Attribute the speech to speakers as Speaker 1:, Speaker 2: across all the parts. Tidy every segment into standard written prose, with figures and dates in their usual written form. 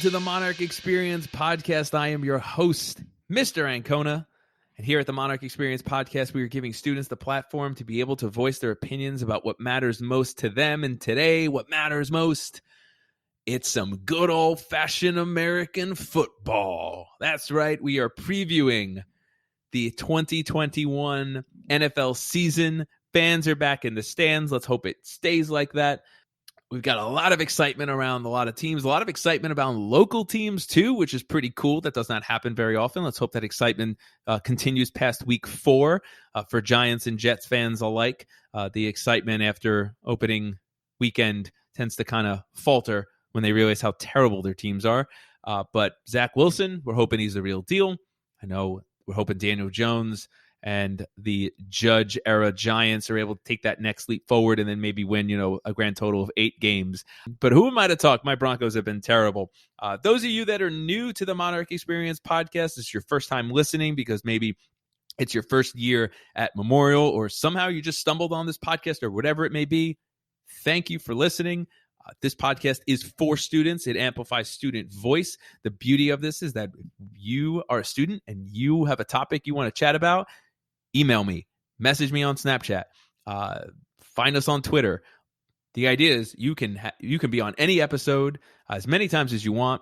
Speaker 1: to the Monarch Experience Podcast. I am your host, Mr. Ancona. And here at the Monarch Experience Podcast, we are giving students the platform to be able to voice their opinions about what matters most to them. And today, what matters most, it's some good old-fashioned American football. That's right. We are previewing the 2021 NFL season. Fans are back in the stands. Let's hope it stays like that. We've got a lot of excitement around a lot of teams, a lot of excitement about local teams too, which is pretty cool. That does not happen very often. Let's hope that excitement continues past week 4 for Giants and Jets fans alike. The excitement after opening weekend tends to kind of falter when they realize how terrible their teams are. But Zach Wilson, we're hoping he's the real deal. I know we're hoping Daniel Jones and the Judge era Giants are able to take that next leap forward and then maybe win, a grand total of 8 games. But who am I to talk? My Broncos have been terrible. Those of you that are new to the Monarch Experience Podcast, this is your first time listening because maybe it's your first year at Memorial or somehow you just stumbled on this podcast or whatever it may be. Thank you for listening. This podcast is for students. It amplifies student voice. The beauty of this is that if you are a student and you have a topic you want to chat about, email me, message me on Snapchat, find us on Twitter. The idea is you can be on any episode as many times as you want,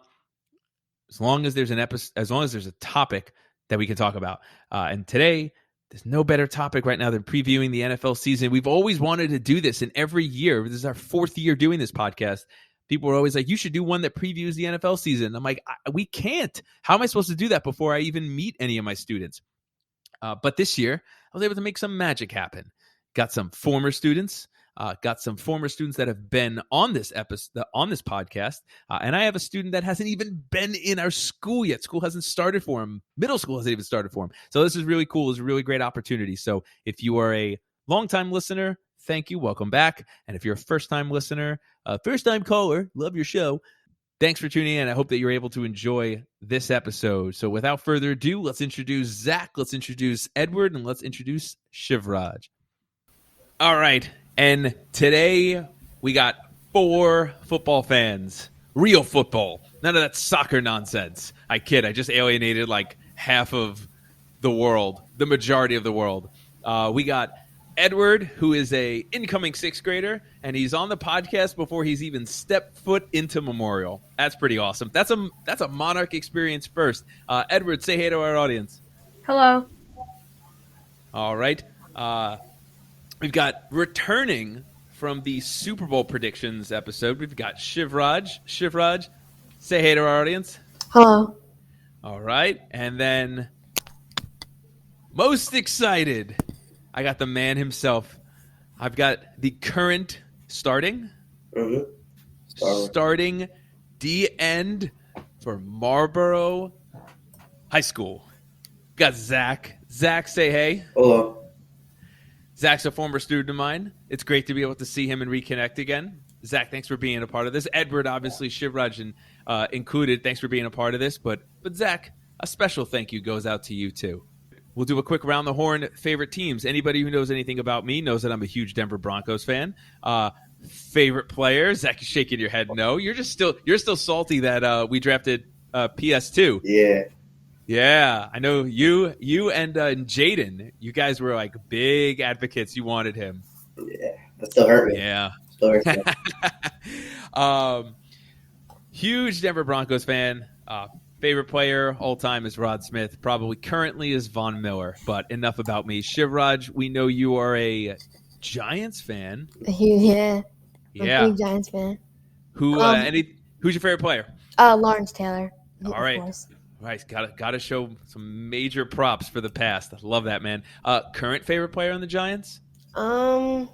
Speaker 1: as long as there's a topic that we can talk about. And today, there's no better topic right now than previewing the NFL season. We've always wanted to do this, and every year, this is our 4th year doing this podcast. People are always like, you should do one that previews the NFL season. I'm like, we can't. That am I supposed to do that before I even meet any of my students? But this year, I was able to make some magic happen. Got some former students that have been on this podcast. And I have a student that hasn't even been in our school yet. School hasn't started for him. Middle school hasn't even started for him. So this is really cool. It's a really great opportunity. So if you are a longtime listener, thank you. Welcome back. And if you're a first-time listener, first-time caller, love your show. Thanks for tuning in. I hope that you're able to enjoy this episode. So without further ado, let's introduce Zach, let's introduce Edward, and let's introduce Shivraj. All right. And today we got 4 football fans. Real football. None of that soccer nonsense. I kid. I just alienated like half of the world, the majority of the world. We got Edward, who is a incoming 6th grader, and he's on the podcast before he's even stepped foot into Memorial. That's pretty awesome. That's a Monarch Experience first. Edward, say hey to our audience.
Speaker 2: Hello.
Speaker 1: All right. We've got returning from the Super Bowl predictions episode. We've got Shivraj. Shivraj, say hey to our audience.
Speaker 2: Hello.
Speaker 1: All right. And then most excited, I got the man himself. I've got the current starting D-end for Marlboro High School. Got Zach. Zach, say hey.
Speaker 3: Hello.
Speaker 1: Zach's a former student of mine. It's great to be able to see him and reconnect again. Zach, thanks for being a part of this. Edward, obviously, Shivraj included, thanks for being a part of this. But Zach, a special thank you goes out to you, too. We'll do a quick round the horn favorite teams. Anybody who knows anything about me knows that I'm a huge Denver Broncos fan. Favorite player, Zach, you're shaking your head no. You're still salty that we drafted PS2.
Speaker 3: Yeah.
Speaker 1: Yeah, I know you and Jaden, you guys were like big advocates. You wanted him.
Speaker 3: Yeah, that still hurt me.
Speaker 1: Yeah.
Speaker 3: Still hurt me.
Speaker 1: Huge Denver Broncos fan. Favorite player all time is Rod Smith. Probably currently is Von Miller. But enough about me. Shivraj, we know you are a Giants fan.
Speaker 2: Yeah.
Speaker 1: Yeah.
Speaker 2: I'm a big Giants fan.
Speaker 1: Who's your favorite player?
Speaker 2: Lawrence Taylor.
Speaker 1: All right. Right, gotta show some major props for the past. I love that, man. Current favorite player on the Giants?
Speaker 2: I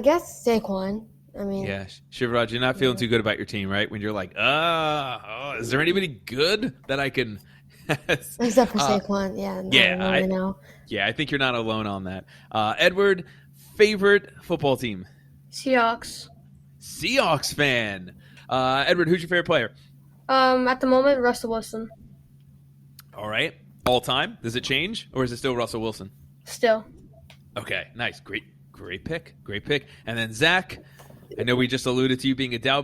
Speaker 2: guess Saquon. I mean,
Speaker 1: yeah, Shivraj, you're not feeling too good about your team, right? When you're like, is there anybody good that I can?
Speaker 2: Except for Saquon,
Speaker 1: I think you're not alone on that. Edward, favorite football team?
Speaker 2: Seahawks.
Speaker 1: Seahawks fan. Edward, who's your favorite player?
Speaker 2: At the moment, Russell Wilson.
Speaker 1: All right. All time? Does it change, or is it still Russell Wilson?
Speaker 2: Still.
Speaker 1: Okay, nice. Great pick. And then Zach, I know we just alluded to you being a Dow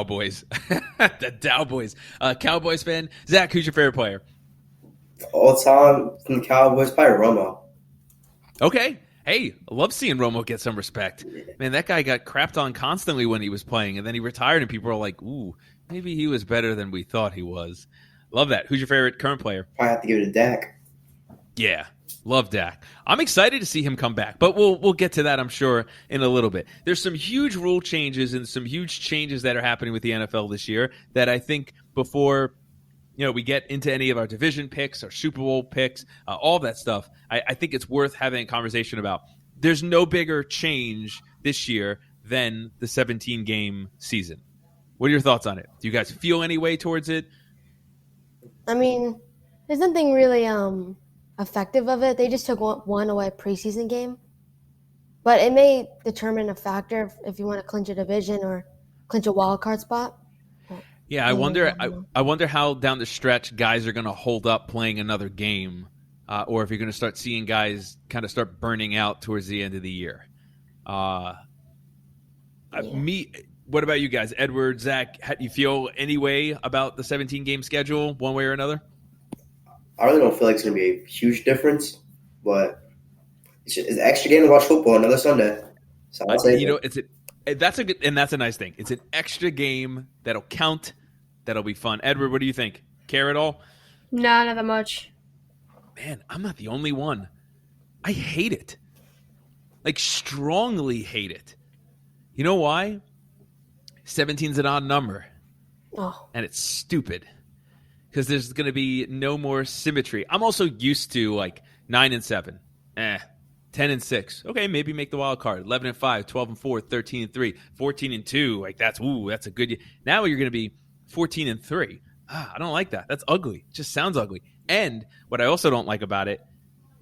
Speaker 1: Boys, the Dow Boys, Cowboys fan. Zach, who's your favorite player?
Speaker 3: All time from the Cowboys, probably Romo.
Speaker 1: Okay. Hey, I love seeing Romo get some respect. Man, that guy got crapped on constantly when he was playing, and then he retired, and people were like, ooh, maybe he was better than we thought he was. Love that. Who's your favorite current player?
Speaker 3: Probably have to give it to Dak.
Speaker 1: Yeah, love Dak. I'm excited to see him come back, but we'll get to that, I'm sure, in a little bit. There's some huge rule changes and some huge changes that are happening with the NFL this year that I think before we get into any of our division picks, our Super Bowl picks, all that stuff, I think it's worth having a conversation about. There's no bigger change this year than the 17-game season. What are your thoughts on it? Do you guys feel any way towards it?
Speaker 2: I mean, there's nothing really effective of it. They just took one away preseason game. But it may determine a factor if you want to clinch a division or clinch a wild card spot.
Speaker 1: Yeah, I wonder how down the stretch guys are going to hold up playing another game, or if you're going to start seeing guys kind of start burning out towards the end of the year. What about you guys? Edward, Zach, how do you feel any way about the 17-game schedule, one way or another?
Speaker 3: I really don't feel like it's going to be a huge difference, but it's an extra game to watch football another Sunday. So I'll say
Speaker 1: that's a nice thing. It's an extra game that'll count. That'll be fun. Edward, what do you think? Care at all?
Speaker 2: Nah, not that much.
Speaker 1: Man, I'm not the only one. I hate it. Like, strongly hate it. You know why? 17's an odd number.
Speaker 2: Oh.
Speaker 1: And it's stupid. Because there's going to be no more symmetry. I'm also used to, 9-7. 10-6. Okay, maybe make the wild card. 11-5, 12-4, 13-3, 14-2. That's a good year. Now you're going to be 14-3. I don't like that. That's ugly. It just sounds ugly. And what I also don't like about it,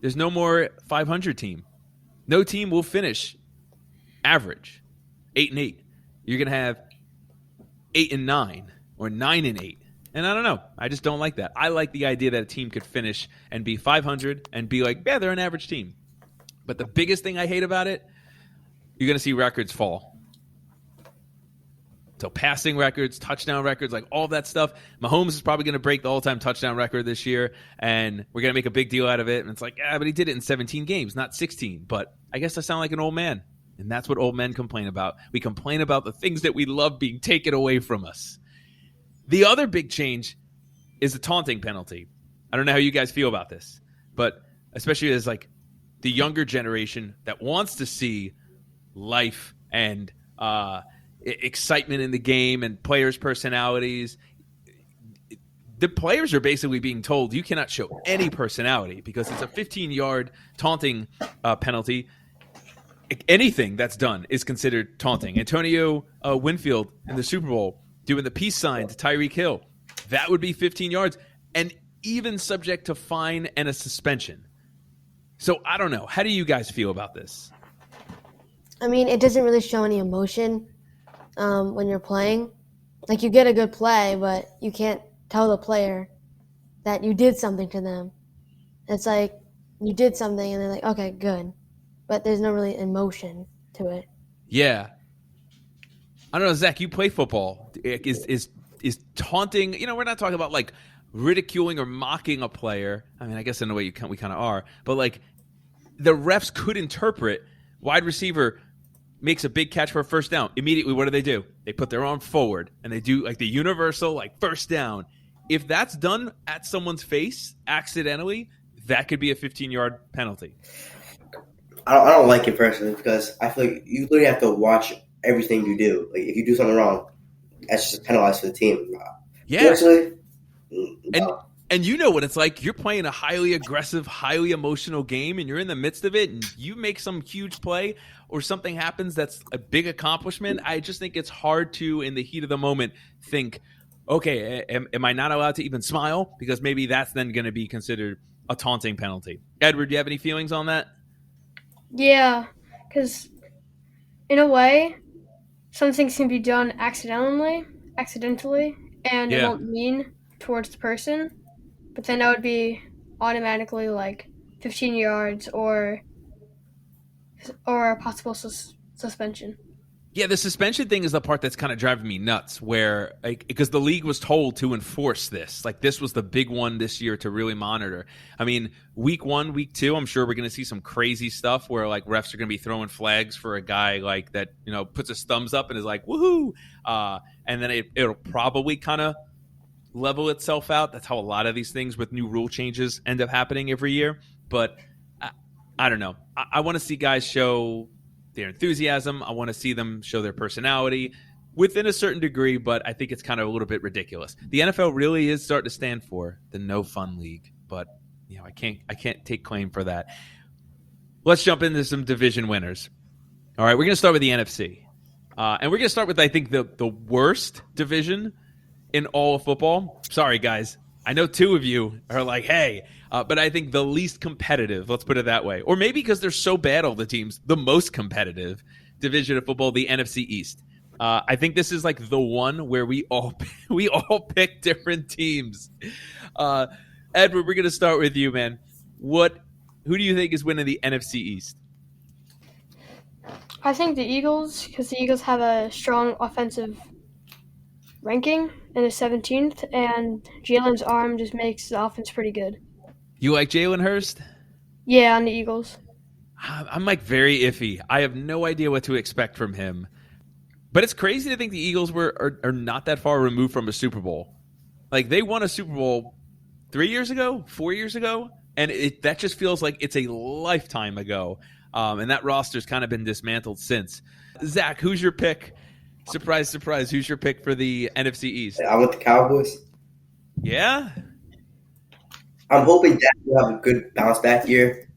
Speaker 1: there's no more 500 team. No team will finish average 8-8. You're going to have 8-9 or 9-8. And I don't know. I just don't like that. I like the idea that a team could finish and be 500 and be like, yeah, they're an average team. But the biggest thing I hate about it, you're going to see records fall. So passing records, touchdown records, all that stuff. Mahomes is probably going to break the all-time touchdown record this year, and we're going to make a big deal out of it. And it's but he did it in 17 games, not 16. But I guess I sound like an old man, and that's what old men complain about. We complain about the things that we love being taken away from us. The other big change is the taunting penalty. I don't know how you guys feel about this, but especially as the younger generation that wants to see life and excitement in the game and players' personalities. The players are basically being told you cannot show any personality because it's a 15-yard taunting penalty. Anything that's done is considered taunting. Antonio Winfield in the Super Bowl doing the peace sign to Tyreek Hill, that would be 15 yards and even subject to fine and a suspension. So I don't know. How do you guys feel about this?
Speaker 2: I mean, it doesn't really show any emotion when you're playing. You get a good play, but you can't tell the player that you did something to them. It's you did something, and they're like, okay, good. But there's no really emotion to it.
Speaker 1: Yeah. I don't know, Zach, you play football. Is taunting, we're not talking about ridiculing or mocking a player. I mean, I guess in a way we kind of are. But the refs could interpret wide receiver makes a big catch for a first down. Immediately, what do? They put their arm forward, and they do the universal first down. If that's done at someone's face accidentally, that could be a 15-yard penalty.
Speaker 3: I don't like it personally because I feel like you literally have to watch everything you do. If you do something wrong, that's just penalized for the team.
Speaker 1: Yeah.
Speaker 3: Personally, no.
Speaker 1: And you know what it's like. You're playing a highly aggressive, highly emotional game, and you're in the midst of it, and you make some huge play or something happens that's a big accomplishment. I just think it's hard to, in the heat of the moment, think, okay, am I not allowed to even smile? Because maybe that's then going to be considered a taunting penalty. Edward, do you have any feelings on that?
Speaker 2: Yeah, because in a way, some things can be done accidentally, and it won't mean towards the person. But then that would be automatically 15 yards or a possible suspension.
Speaker 1: Yeah, the suspension thing is the part that's kind of driving me nuts, where because the league was told to enforce this. Like, this was the big one this year to really monitor. I mean, week 1, week 2, I'm sure we're going to see some crazy stuff where like refs are going to be throwing flags for a guy like that, puts his thumbs up and is like, woohoo. And then it'll probably kind of level itself out. That's how a lot of these things with new rule changes end up happening every year. But I don't know. I want to see guys show their enthusiasm. I want to see them show their personality within a certain degree, but I think it's kind of a little bit ridiculous. The NFL really is starting to stand for the no fun league, but I can't take claim for that. Let's jump into some division winners. All right, we're going to start with the NFC. And we're going to start with, I think, the worst division in all of football. Sorry, guys. I know 2 of you are like, hey, but I think the least competitive, let's put it that way. Or maybe because they're so bad, all the teams, the most competitive division of football, the NFC East. I think this is like the one where we all pick different teams. Edward, we're going to start with you, man. Who do you think is winning the NFC East?
Speaker 4: I think the Eagles, because the Eagles have a strong offensive ranking in the 17th, and Jalen's arm just makes the offense pretty good.
Speaker 1: You like Jalen Hurst?
Speaker 4: Yeah, on the Eagles.
Speaker 1: I'm like very iffy. I have no idea what to expect from him. But it's crazy to think the Eagles are not that far removed from a Super Bowl. Like, they won a Super Bowl 3 years ago, 4 years ago, and that just feels like it's a lifetime ago. And that roster's kind of been dismantled since. Zach, who's your pick? Surprise, surprise. Who's your pick for the NFC East?
Speaker 3: I went the Cowboys.
Speaker 1: Yeah?
Speaker 3: I'm hoping Dak will have a good bounce back year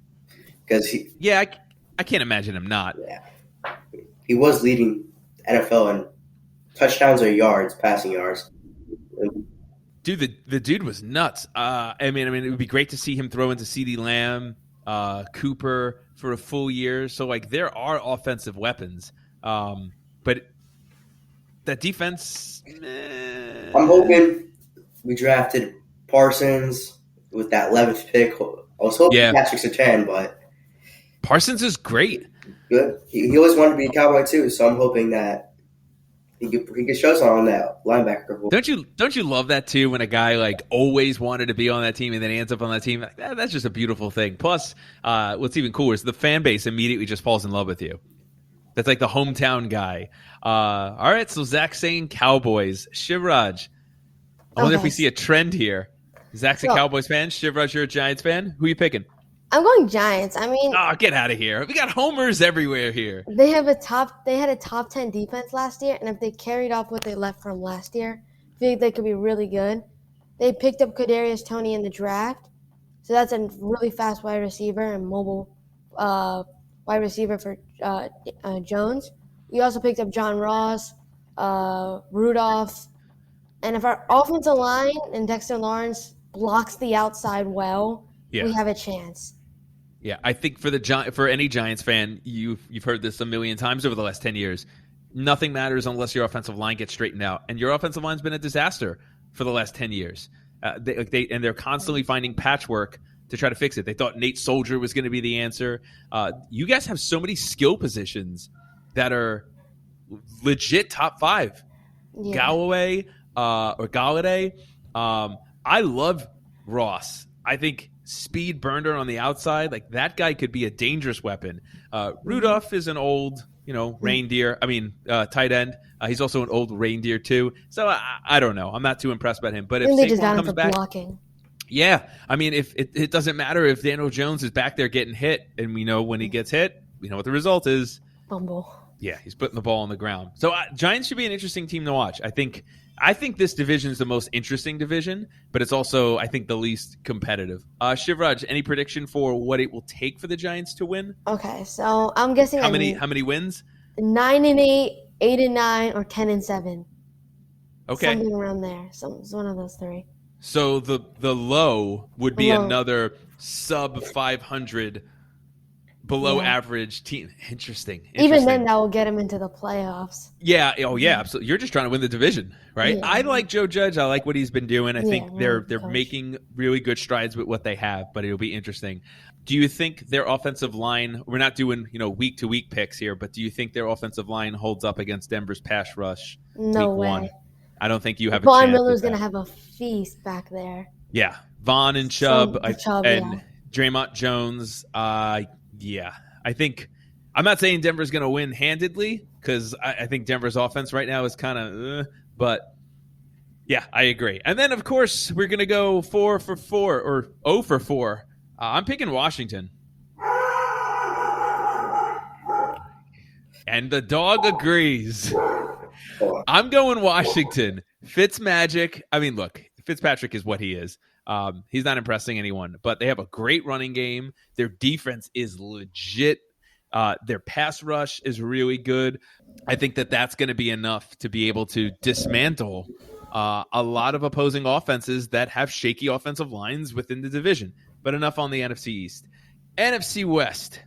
Speaker 3: because
Speaker 1: I can't imagine him not.
Speaker 3: Yeah, he was leading NFL in touchdowns or yards, passing yards.
Speaker 1: Dude, the dude was nuts. I mean, it would be great to see him throw into CeeDee Lamb, Cooper for a full year. So like, there are offensive weapons, but that defense.
Speaker 3: I'm hoping we drafted Parsons with that 11th pick. I was hoping Patrick Surtain, but
Speaker 1: Parsons is great.
Speaker 3: Good. He always wanted to be a Cowboy too, so I'm hoping that he could show something on that linebacker.
Speaker 1: Don't you love that too, when a guy like always wanted to be on that team and then he ends up on that team? Like, that's just a beautiful thing. Plus, what's even cooler is the fan base immediately just falls in love with you. That's like the hometown guy. All right, so Zach's saying Cowboys. Shivraj, I wonder if we see a trend here. Zach's a Cowboys fan. Shivraj, you're a Giants fan. Who are you picking?
Speaker 2: I'm going Giants. I mean,
Speaker 1: get out of here. We got homers everywhere here.
Speaker 2: They had a top 10 defense last year, and if they carried off what they left from last year, I feel like they could be really good. They picked up Kadarius Toney in the draft, so that's a really fast wide receiver and mobile wide receiver for Jones. We also picked up John Ross, Rudolph, and if our offensive line and Dexter Lawrence blocks the outside well, we have a chance.
Speaker 1: Yeah, I think for any Giants fan, you've heard this a million times over the last 10 years. Nothing matters unless your offensive line gets straightened out, and your offensive line's been a disaster for the last 10 years. They're constantly finding patchwork to try to fix it. They thought Nate Soldier was going to be the answer. You guys have so many skill positions that are legit top 5. Yeah. Galloway or Galladay. I love Ross. I think speed burner on the outside, like that guy could be a dangerous weapon. Rudolph is an old, reindeer. I mean, tight end. He's also an old reindeer too. So I don't know. I'm not too impressed by him. But if Saquon comes back, blocking. Yeah, I mean, if it doesn't matter if Daniel Jones is back there getting hit, and we know when he gets hit, we know what the result is.
Speaker 2: Fumble.
Speaker 1: Yeah, he's putting the ball on the ground. So Giants should be an interesting team to watch. I think this division is the most interesting division, but it's also, I think, the least competitive. Shivraj, any prediction for what it will take for the Giants to win?
Speaker 2: Okay, so I'm guessing
Speaker 1: how many wins?
Speaker 2: 9-8, 8-9, or 10-7.
Speaker 1: Okay,
Speaker 2: something around there. It's one of those 3.
Speaker 1: So the low would be another sub 500 below
Speaker 2: Yeah.
Speaker 1: average team. Interesting.
Speaker 2: Even then, that will get him into the playoffs.
Speaker 1: Yeah. Oh, yeah. Absolutely. You're just trying to win the division, right?
Speaker 2: Yeah.
Speaker 1: I like Joe Judge. I like what he's been doing. I think
Speaker 2: really
Speaker 1: they're
Speaker 2: coach.
Speaker 1: making really good strides with what they have, but it'll be interesting. Do you think their offensive line? We're not doing week to week picks here, but do you think their offensive line holds up against Denver's pass rush?
Speaker 2: No
Speaker 1: week
Speaker 2: way.
Speaker 1: one? I don't think you have a
Speaker 2: Von
Speaker 1: chance.
Speaker 2: Miller's going to have a feast back there.
Speaker 1: Yeah, Vaughn and Chubb, and
Speaker 2: yeah.
Speaker 1: Draymond Jones. Yeah, I think I'm not saying Denver's going to win handedly because I think Denver's offense right now is kind of, but yeah, I agree. And then of course we're going to go 4 for 4 or 0 for 4. I'm picking Washington, and the dog agrees. I'm going Washington. Fitzmagic. I mean, look, Fitzpatrick is what he is. He's not impressing anyone, but they have a great running game. Their defense is legit. Their pass rush is really good. I think that's going to be enough to be able to dismantle a lot of opposing offenses that have shaky offensive lines within the division. But enough on the NFC East. NFC West.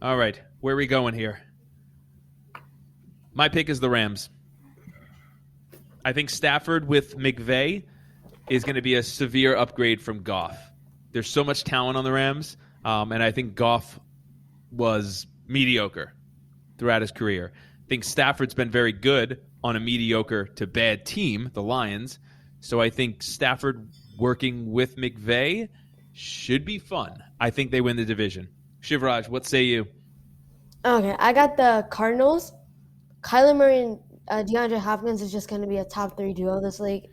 Speaker 1: All right, where are we going here? My pick is the Rams. I think Stafford with McVay is going to be a severe upgrade from Goff. There's so much talent on the Rams, and I think Goff was mediocre throughout his career. I think Stafford's been very good on a mediocre to bad team, the Lions. So I think Stafford working with McVay should be fun. I think they win the division. Shivraj, what say you?
Speaker 2: Okay, I got the Cardinals. Kyler Murray and DeAndre Hopkins is just going to be a top 3 duo this league.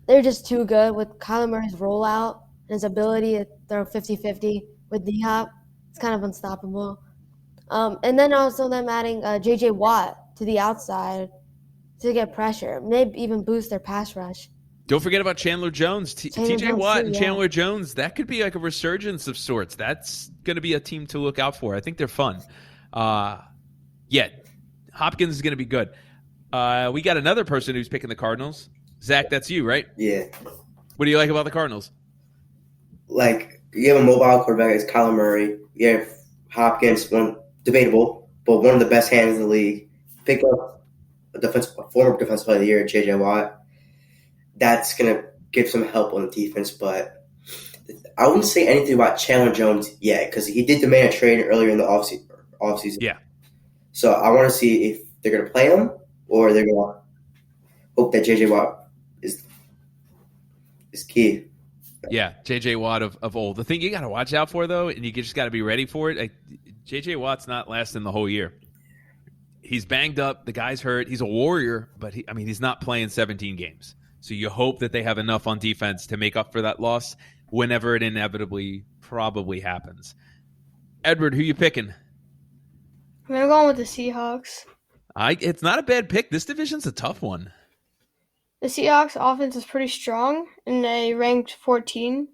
Speaker 2: They're just too good with Kyler Murray's rollout and his ability to throw 50-50 with D-Hop. It's kind of unstoppable. And then also them adding J.J. Watt to the outside to get pressure. Maybe even boost their pass rush.
Speaker 1: Don't forget about Chandler Jones. T.J. Watt
Speaker 2: too,
Speaker 1: and
Speaker 2: yeah.
Speaker 1: Chandler Jones, that could be like a resurgence of sorts. That's going to be a team to look out for. I think they're fun. Yeah, Hopkins is going to be good. We got another person who's picking the Cardinals. Zach, that's you, right?
Speaker 3: Yeah.
Speaker 1: What do you like about the Cardinals?
Speaker 3: Like, you have a mobile quarterback, it's Kyler Murray. You have Hopkins, debatable, but one of the best hands in the league. Pick up a former defensive player of the year, J.J. Watt. That's going to give some help on the defense, but I wouldn't say anything about Chandler Jones yet because he did demand a trade earlier in the offseason.
Speaker 1: Yeah.
Speaker 3: So I want to see if they're going to play him or they're going to hope that J.J. Watt is key.
Speaker 1: Yeah, J.J. Watt of old. The thing you got to watch out for, though, and you just got to be ready for it, J.J. Watt's not lasting the whole year. He's banged up. The guy's hurt. He's a warrior, but he's not playing 17 games. So you hope that they have enough on defense to make up for that loss whenever it inevitably probably happens. Edward, who you picking?
Speaker 4: I'm going to go with the Seahawks.
Speaker 1: It's not a bad pick. This division's a tough one.
Speaker 4: The Seahawks offense is pretty strong, and they ranked 14.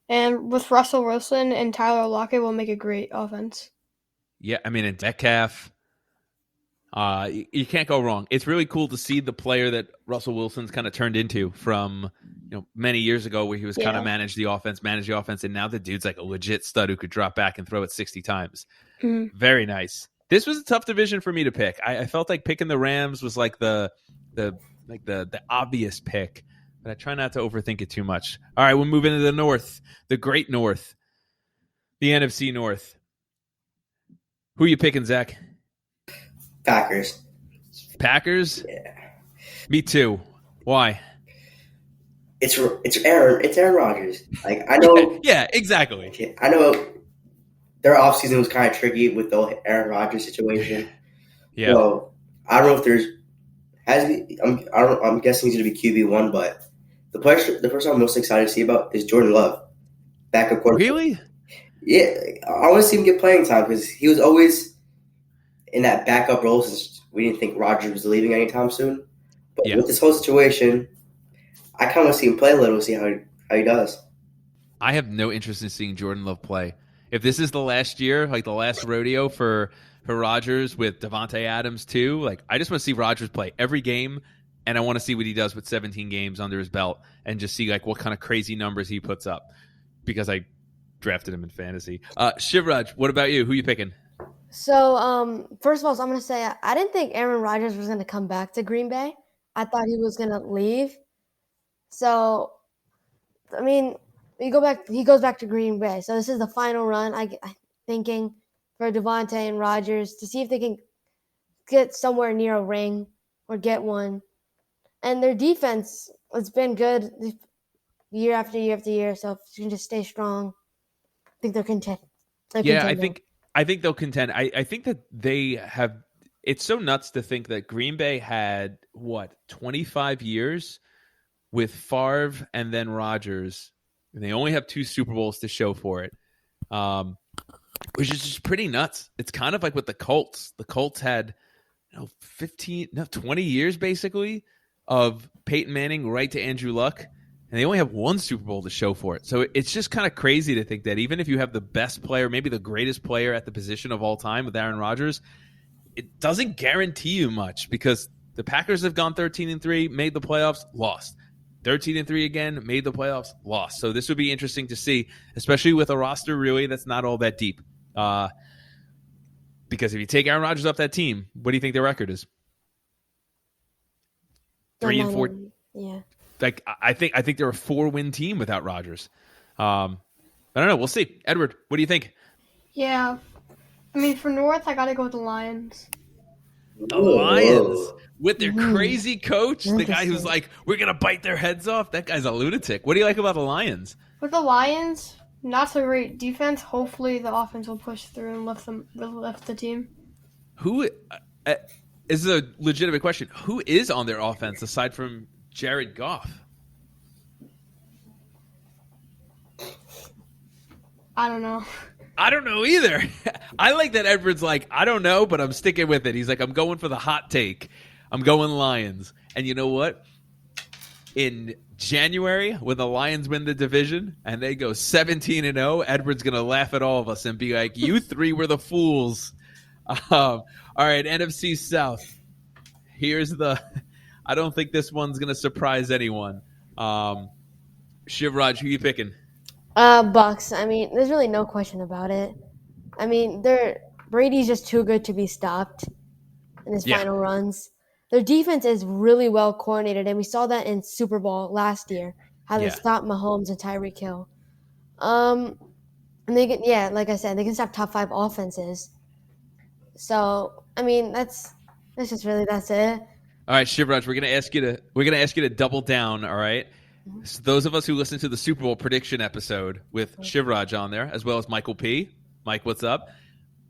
Speaker 4: And with Russell Wilson and Tyler Lockett will make a great offense.
Speaker 1: Yeah, and Metcalf. You can't go wrong. It's really cool to see the player that Russell Wilson's kind of turned into from many years ago where he was kind of manage the offense, and now the dude's like a legit stud who could drop back and throw it 60 times.
Speaker 4: Mm-hmm.
Speaker 1: Very nice. This was a tough division for me to pick. I felt like picking the Rams was like the obvious pick, but I try not to overthink it too much. All right, we'll move into the North, the Great North, the NFC North. Who are you picking, Zach?
Speaker 3: Packers.
Speaker 1: Yeah. Me too. Why?
Speaker 3: It's Aaron Rodgers. Like I know.
Speaker 1: Yeah, exactly.
Speaker 3: I know their offseason was kind of tricky with the whole Aaron Rodgers situation.
Speaker 1: Yeah.
Speaker 3: So I don't know if there's I'm guessing he's going to be QB1, but the person I'm most excited to see about is Jordan Love, backup quarterback.
Speaker 1: Really?
Speaker 3: Yeah, I want to see him get playing time because he was always in that backup role since we didn't think Rodgers was leaving anytime soon. But with this whole situation, I kind of want to see him play a little, see how he does.
Speaker 1: I have no interest in seeing Jordan Love play. If this is the last year, like the last rodeo for Rodgers with Devontae Adams too, like I just want to see Rodgers play every game, and I want to see what he does with 17 games under his belt and just see like what kind of crazy numbers he puts up because drafted him in fantasy. Shivraj, what about you? Who you picking?
Speaker 2: So, first of all, I'm going to say I didn't think Aaron Rodgers was going to come back to Green Bay. I thought he was going to leave. So, I mean, he goes back to Green Bay. So this is the final run. I'm thinking for Devontae and Rodgers to see if they can get somewhere near a ring or get one. And their defense has been good year after year after year. So if you can just stay strong, I think they're content.
Speaker 1: Yeah, I think they'll contend. I think that they have. It's so nuts to think that Green Bay had 25 years with Favre and then Rodgers, and they only have 2 Super Bowls to show for it, which is just pretty nuts. It's kind of like with the Colts. The Colts had 20 years basically of Peyton Manning right to Andrew Luck, and they only have 1 Super Bowl to show for it. So it's just kind of crazy to think that even if you have the best player, maybe the greatest player at the position of all time with Aaron Rodgers, it doesn't guarantee you much because the Packers have gone 13-3, made the playoffs, lost. 13-3 again, made the playoffs, lost. So this would be interesting to see, especially with a roster really that's not all that deep. Because if you take Aaron Rodgers off that team, what do you think their record is? 3-4.
Speaker 2: Yeah.
Speaker 1: Like I think they're a 4-win team without Rodgers. I don't know. We'll see. Edward, what do you think?
Speaker 4: Yeah. I mean, for North, I got to go with the Lions.
Speaker 1: The Lions with their crazy coach, the guy who's like, we're going to bite their heads off. That guy's a lunatic. What do you like about the Lions?
Speaker 4: With the Lions, not so great defense. Hopefully the offense will push through and lift the team.
Speaker 1: Who is a legitimate question. Who is on their offense aside from Jared Goff?
Speaker 4: I don't know.
Speaker 1: I don't know either. I like that Edward's like, I don't know, but I'm sticking with it. He's like, I'm going for the hot take. I'm going Lions. And you know what? In January, when the Lions win the division and they go 17-0, Edward's going to laugh at all of us and be like, you 3 were the fools. All right, NFC South. Here's the – I don't think this one's going to surprise anyone. Shivraj, who you picking?
Speaker 2: Bucks. I mean, there's really no question about it. I mean, Brady's just too good to be stopped in his final runs. Their defense is really well coordinated, and we saw that in Super Bowl last year, how they stopped Mahomes and Tyreek Hill. And they can, like I said, they can stop top 5 offenses. So, I mean, that's it.
Speaker 1: All right, Shivraj, we're gonna ask you to double down. All right. So those of us who listened to the Super Bowl prediction episode with Shivraj on there, as well as Michael P. Mike, what's up?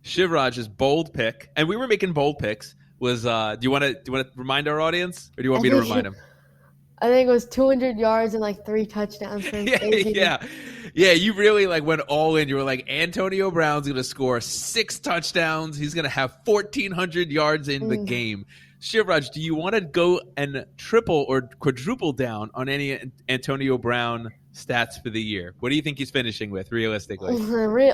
Speaker 1: Shivraj's bold pick, and we were making bold picks. Was do you want to remind our audience, or do you want me to remind them?
Speaker 2: I think it was 200 yards and like 3 touchdowns for
Speaker 1: yeah. You really went all in. You were like, Antonio Brown's going to score 6 touchdowns. He's going to have 1,400 yards in the game. Shivraj, do you want to go and triple or quadruple down on any Antonio Brown stats for the year? What do you think he's finishing with, realistically?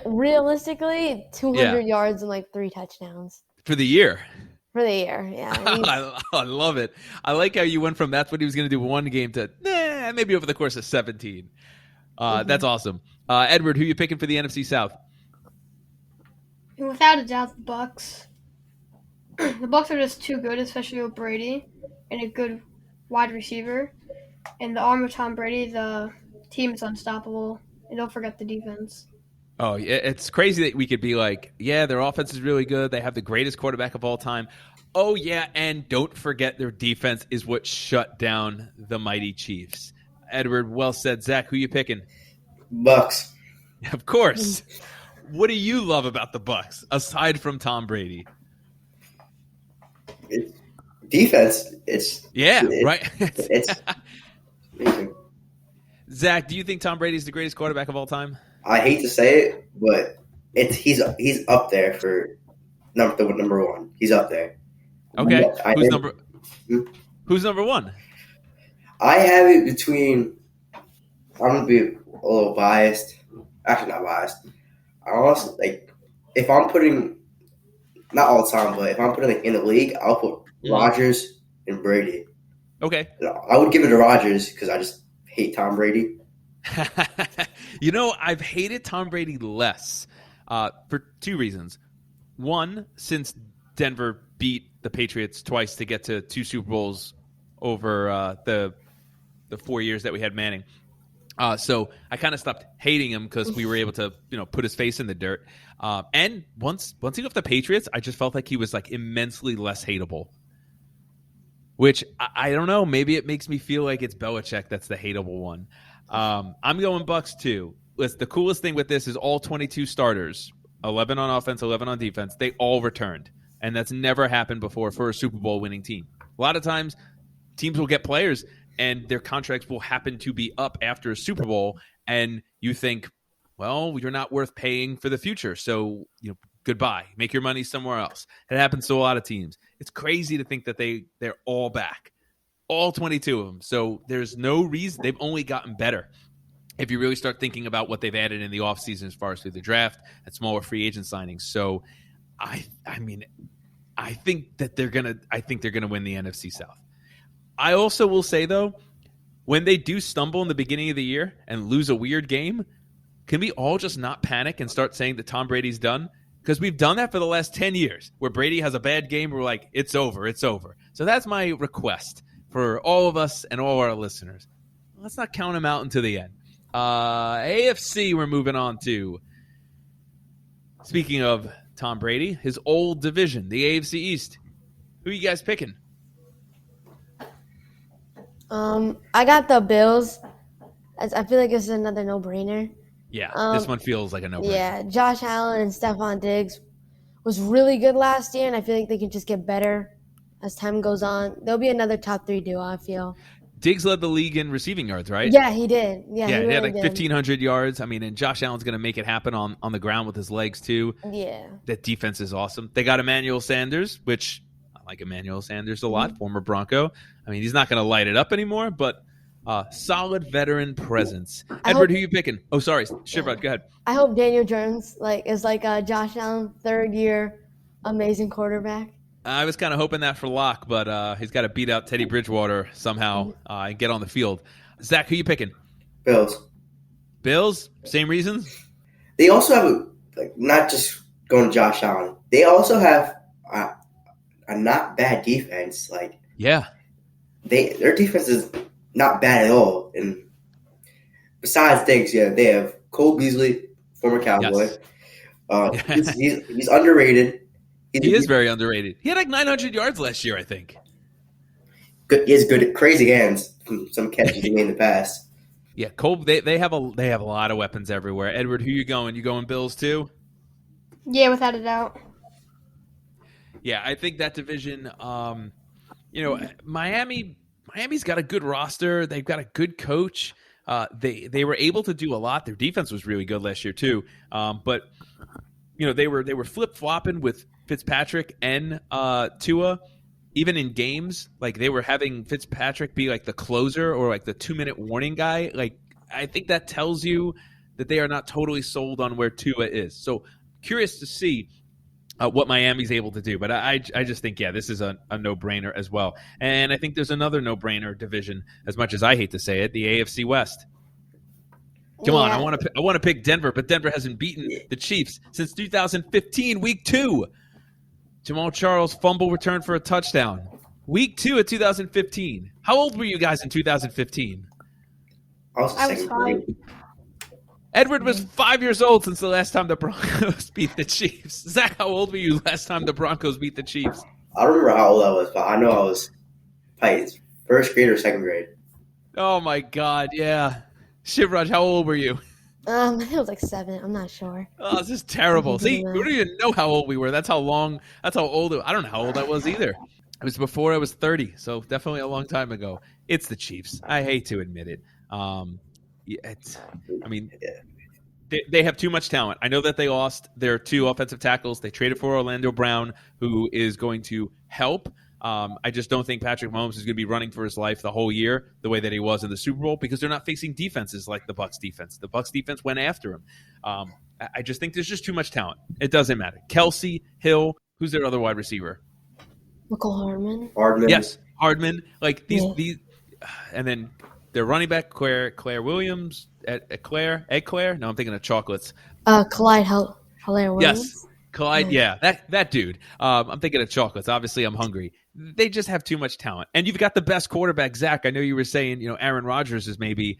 Speaker 2: Realistically, 200 yards and like 3 touchdowns.
Speaker 1: For the year?
Speaker 2: For the year, yeah.
Speaker 1: I love it. I like how you went from that's what he was going to do one game to maybe over the course of 17. That's awesome. Edward, who are you picking for the NFC South?
Speaker 4: Without a doubt, the Bucks. The Bucks are just too good, especially with Brady and a good wide receiver. And the arm of Tom Brady, the team is unstoppable. And don't forget the defense.
Speaker 1: Oh, it's crazy that we could be like, yeah, their offense is really good. They have the greatest quarterback of all time. Oh, yeah, and don't forget their defense is what shut down the mighty Chiefs. Edward, well said. Zach, who you picking?
Speaker 3: Bucks.
Speaker 1: Of course. What do you love about the Bucks, aside from Tom Brady?
Speaker 3: Defense.
Speaker 1: Right.
Speaker 3: It's amazing.
Speaker 1: Zach, do you think Tom Brady's the greatest quarterback of all time?
Speaker 3: I hate to say it, but he's up there for number 1. He's up there.
Speaker 1: Okay. Who's number 1?
Speaker 3: I have it between. I'm gonna be a little biased. Actually, not biased. I honestly if I'm putting, not all the time, but if I'm putting in the league, I'll put Rodgers and Brady.
Speaker 1: Okay.
Speaker 3: I would give it to Rodgers because I just hate Tom Brady.
Speaker 1: I've hated Tom Brady less for two reasons. One, since Denver beat the Patriots twice to get to 2 Super Bowls over the 4 years that we had Manning. So I kind of stopped hating him because we were able to, put his face in the dirt. And once he left the Patriots, I just felt like he was like immensely less hateable. Which I don't know. Maybe it makes me feel like it's Belichick that's the hateable one. I'm going Bucks too. The coolest thing with this is all 22 starters, 11 on offense, 11 on defense, they all returned. And that's never happened before for a Super Bowl winning team. A lot of times teams will get players and their contracts will happen to be up after a Super Bowl. And you think, well, you're not worth paying for the future. So, goodbye. Make your money somewhere else. It happens to a lot of teams. It's crazy to think that they're all back. All 22 of them. So there's no reason. They've only gotten better. If you really start thinking about what they've added in the offseason as far as through the draft and smaller free agent signings. So I think that they're gonna win the NFC South. I also will say though, when they do stumble in the beginning of the year and lose a weird game, can we all just not panic and start saying that Tom Brady's done? Because we've done that for the last 10 years where Brady has a bad game. We're like, it's over. It's over. So that's my request for all of us and all our listeners. Let's not count him out until the end. AFC we're moving on to. Speaking of Tom Brady, his old division, the AFC East. Who are you guys picking?
Speaker 2: I got the Bills. I feel like it's another no-brainer.
Speaker 1: Yeah, this one feels like a no-brainer.
Speaker 2: Yeah, Josh Allen and Stephon Diggs was really good last year, and I feel like they can just get better as time goes on. There'll be another top 3 duo, I feel.
Speaker 1: Diggs led the league in receiving yards, right?
Speaker 2: Yeah, he did. Yeah,
Speaker 1: he
Speaker 2: really
Speaker 1: had like
Speaker 2: did.
Speaker 1: 1,500 yards. I mean, and Josh Allen's going to make it happen on the ground with his legs too.
Speaker 2: Yeah.
Speaker 1: That defense is awesome. They got Emmanuel Sanders, which I like Emmanuel Sanders a lot, former Bronco. I mean, he's not going to light it up anymore, but solid veteran presence. Edward, who you picking? Oh, sorry. Shivraj, go ahead.
Speaker 2: I hope Daniel Jones is like Josh Allen, third-year amazing quarterback.
Speaker 1: I was kind of hoping that for Locke, but he's got to beat out Teddy Bridgewater somehow and get on the field. Zach, who you picking?
Speaker 3: Bills.
Speaker 1: Bills? Same reasons?
Speaker 3: They also have, not just going to Josh Allen. They also have a not bad defense.
Speaker 1: Yeah.
Speaker 3: Their defense is not bad at all. And besides Diggs, they have Cole Beasley, former Cowboy. Yes. He's underrated.
Speaker 1: He is very underrated. He had like 900 yards last year, I think.
Speaker 3: He has good, crazy hands from some catches he made in the past.
Speaker 1: Yeah, Cole. They have a lot of weapons everywhere. Edward, who you going? You going Bills too?
Speaker 4: Yeah, without a doubt.
Speaker 1: Yeah, I think that division. Miami's got a good roster. They've got a good coach. They were able to do a lot. Their defense was really good last year too. But they were flip-flopping with Fitzpatrick and Tua, even in games. Like, they were having Fitzpatrick be like the closer or like the 2-minute warning guy. Like, I think that tells you that they are not totally sold on where Tua is. So curious to see what Miami's able to do. But I just think, this is a no-brainer as well. And I think there's another no-brainer division, as much as I hate to say it, the AFC West. Come on, I want to pick Denver, but Denver hasn't beaten the Chiefs since 2015, Week 2. Jamal Charles fumble return for a touchdown. Week 2 of 2015. How old were you guys in 2015?
Speaker 3: I was 5.
Speaker 1: Edward was 5 years old since the last time the Broncos beat the Chiefs. Zach, how old were you last time the Broncos beat the Chiefs?
Speaker 3: I don't remember how old I was, but I know I was probably first grade or second grade.
Speaker 1: Oh, my God, yeah. Shivraj, how old were you?
Speaker 2: I think it was like 7. I'm not sure.
Speaker 1: Oh, this is terrible. See, we don't even know how old we were. That's how old. I don't know how old I was either. It was before I was 30, so definitely a long time ago. It's the Chiefs. I hate to admit it. They have too much talent. I know that they lost their 2 offensive tackles. They traded for Orlando Brown, who is going to help. I just don't think Patrick Mahomes is going to be running for his life the whole year the way that he was in the Super Bowl, because they're not facing defenses like the Bucs defense. The Bucs defense went after him. I just think there's just too much talent. It doesn't matter. Kelsey, Hill, who's their other wide receiver?
Speaker 2: McCole Hardman.
Speaker 1: Yes, Hardman. Like these, and then their running back Claire Williams. Eclair? No, I'm thinking of chocolates.
Speaker 2: Clyde Hilaire Williams.
Speaker 1: Yes, Clyde. Yeah, that dude. I'm thinking of chocolates. Obviously, I'm hungry. They just have too much talent, and you've got the best quarterback, Zach. I know you were saying, Aaron Rodgers is maybe